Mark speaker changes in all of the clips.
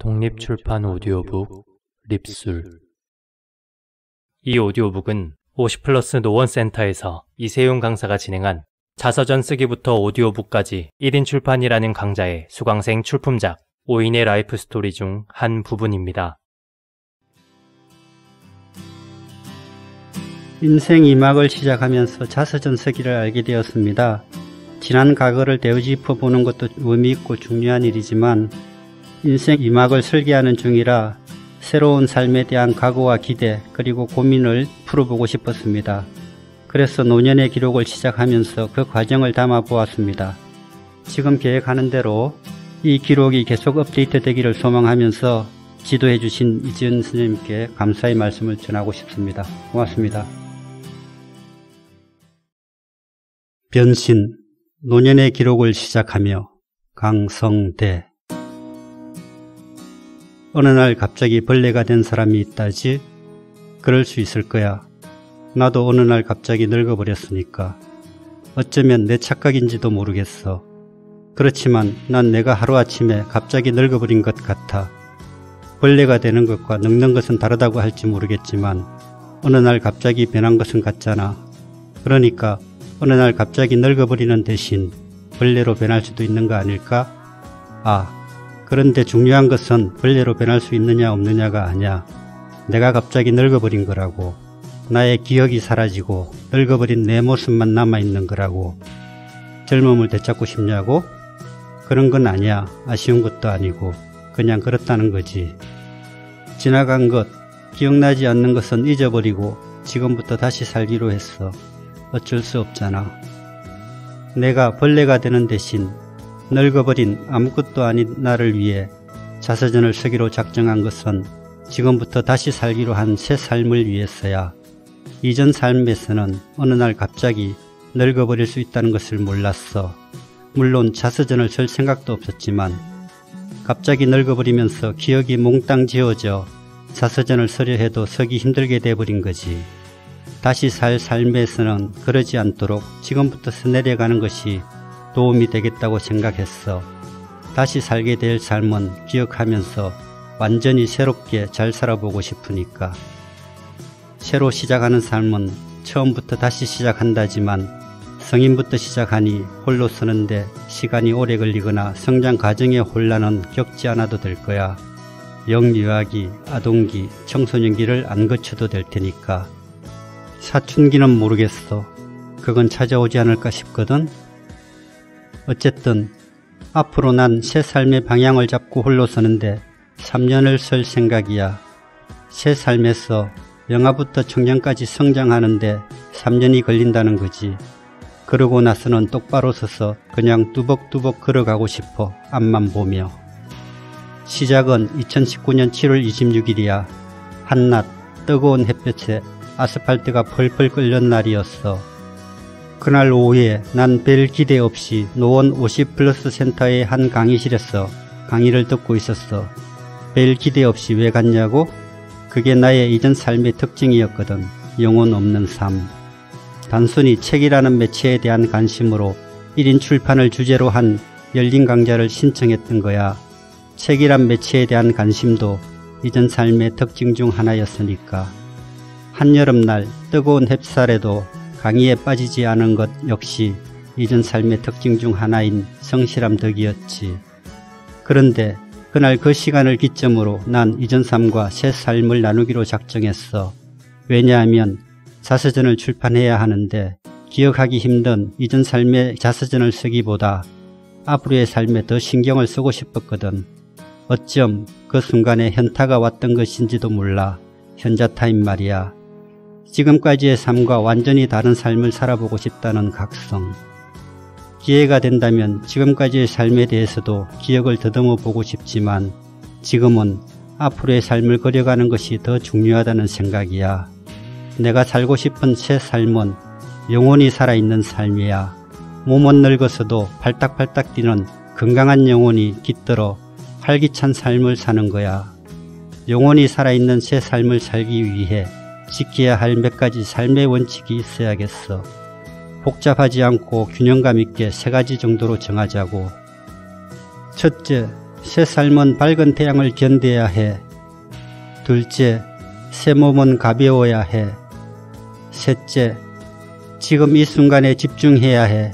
Speaker 1: 독립출판 오디오북 립술. 이 오디오북은 50플러스 노원센터에서 이세용 강사가 진행한 자서전 쓰기부터 오디오북까지 1인 출판이라는 강좌의 수강생 출품작 5인의 라이프 스토리 중 한 부분입니다.
Speaker 2: 인생 2막을 시작하면서 자서전 쓰기를 알게 되었습니다. 지난 과거를 되짚어 보는 것도 의미있고 중요한 일이지만 인생 2막을 설계하는 중이라 새로운 삶에 대한 각오와 기대 그리고 고민을 풀어보고 싶었습니다. 그래서 노년의 기록을 시작하면서 그 과정을 담아보았습니다. 지금 계획하는 대로 이 기록이 계속 업데이트 되기를 소망하면서 지도해 주신 이지은 선생님께 감사의 말씀을 전하고 싶습니다. 고맙습니다. 변신, 노년의 기록을 시작하며 강성대. 어느 날 갑자기 벌레가 된 사람이 있다지? 그럴 수 있을 거야. 나도 어느 날 갑자기 늙어버렸으니까. 어쩌면 내 착각인지도 모르겠어. 그렇지만 난 내가 하루아침에 갑자기 늙어버린 것 같아. 벌레가 되는 것과 늙는 것은 다르다고 할지 모르겠지만 어느 날 갑자기 변한 것은 같잖아. 그러니까 어느 날 갑자기 늙어버리는 대신 벌레로 변할 수도 있는 거 아닐까? 그런데 중요한 것은 벌레로 변할 수 있느냐 없느냐가 아니야. 내가 갑자기 늙어버린 거라고. 나의 기억이 사라지고 늙어버린 내 모습만 남아있는 거라고. 젊음을 되찾고 싶냐고? 그런 건 아니야. 아쉬운 것도 아니고 그냥 그렇다는 거지. 지나간 것, 기억나지 않는 것은 잊어버리고 지금부터 다시 살기로 했어. 어쩔 수 없잖아. 내가 벌레가 되는 대신 늙어버린 아무것도 아닌 나를 위해 자서전을 쓰기로 작정한 것은 지금부터 다시 살기로 한 새 삶을 위해서야. 이전 삶에서는 어느 날 갑자기 늙어버릴 수 있다는 것을 몰랐어. 물론 자서전을 쓸 생각도 없었지만 갑자기 늙어버리면서 기억이 몽땅 지워져 자서전을 쓰려 해도 쓰기 힘들게 돼버린 거지. 다시 살 삶에서는 그러지 않도록 지금부터 내려가는 것이 도움이 되겠다고 생각했어. 다시 살게 될 삶은 기억하면서 완전히 새롭게 잘 살아보고 싶으니까. 새로 시작하는 삶은 처음부터 다시 시작한다지만 성인부터 시작하니 홀로 서는데 시간이 오래 걸리거나 성장 과정의 혼란은 겪지 않아도 될 거야. 영유아기, 아동기, 청소년기를 안 거쳐도 될 테니까. 사춘기는 모르겠어. 그건 찾아오지 않을까 싶거든. 어쨌든 앞으로 난 새 삶의 방향을 잡고 홀로 서는데 3년을 쓸 생각이야. 새 삶에서 영아부터 청년까지 성장하는데 3년이 걸린다는 거지. 그러고 나서는 똑바로 서서 그냥 뚜벅뚜벅 걸어가고 싶어. 앞만 보며. 시작은 2019년 7월 26일이야. 한낮 뜨거운 햇볕에 아스팔트가 펄펄 끓는 날이었어. 그날 오후에 난 별 기대 없이 노원 50플러스 센터의 한 강의실에서 강의를 듣고 있었어. 별 기대 없이 왜 갔냐고? 그게 나의 이전 삶의 특징이었거든. 영혼 없는 삶. 단순히 책이라는 매체에 대한 관심으로 1인 출판을 주제로 한 열린 강좌를 신청했던 거야. 책이란 매체에 대한 관심도 이전 삶의 특징 중 하나였으니까. 한여름날 뜨거운 햇살에도 강의에 빠지지 않은 것 역시 이전 삶의 특징 중 하나인 성실함 덕이었지. 그런데 그날 그 시간을 기점으로 난 이전 삶과 새 삶을 나누기로 작정했어. 왜냐하면 자서전을 출판해야 하는데 기억하기 힘든 이전 삶의 자서전을 쓰기보다 앞으로의 삶에 더 신경을 쓰고 싶었거든. 어쩜 그 순간에 현타가 왔던 것인지도 몰라. 현자타임 말이야. 지금까지의 삶과 완전히 다른 삶을 살아보고 싶다는 각성. 기회가 된다면 지금까지의 삶에 대해서도 기억을 더듬어 보고 싶지만 지금은 앞으로의 삶을 그려가는 것이 더 중요하다는 생각이야. 내가 살고 싶은 새 삶은 영혼이 살아있는 삶이야. 몸은 늙어서도 팔딱팔딱 뛰는 건강한 영혼이 깃들어 활기찬 삶을 사는 거야. 영혼이 살아있는 새 삶을 살기 위해 지켜야 할 몇 가지 삶의 원칙이 있어야겠어. 복잡하지 않고 균형감 있게 3가지 정도로 정하자고. 첫째, 새 삶은 밝은 태양을 견뎌야 해. 둘째, 새 몸은 가벼워야 해. 셋째, 지금 이 순간에 집중해야 해.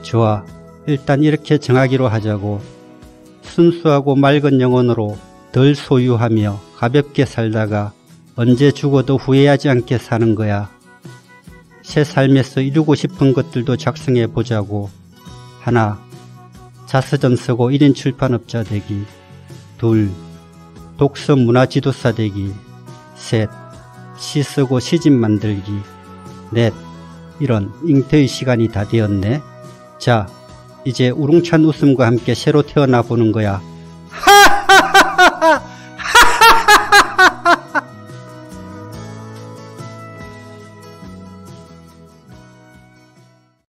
Speaker 2: 좋아, 일단 이렇게 정하기로 하자고. 순수하고 맑은 영혼으로 덜 소유하며 가볍게 살다가 언제 죽어도 후회하지 않게 사는 거야. 새 삶에서 이루고 싶은 것들도 작성해 보자고. 하나, 자서전 쓰고 1인 출판업자 되기. 둘, 독서 문화 지도사 되기. 셋, 시 쓰고 시집 만들기. 넷, 이런 잉태의 시간이 다 되었네. 자, 이제 우렁찬 웃음과 함께 새로 태어나 보는 거야.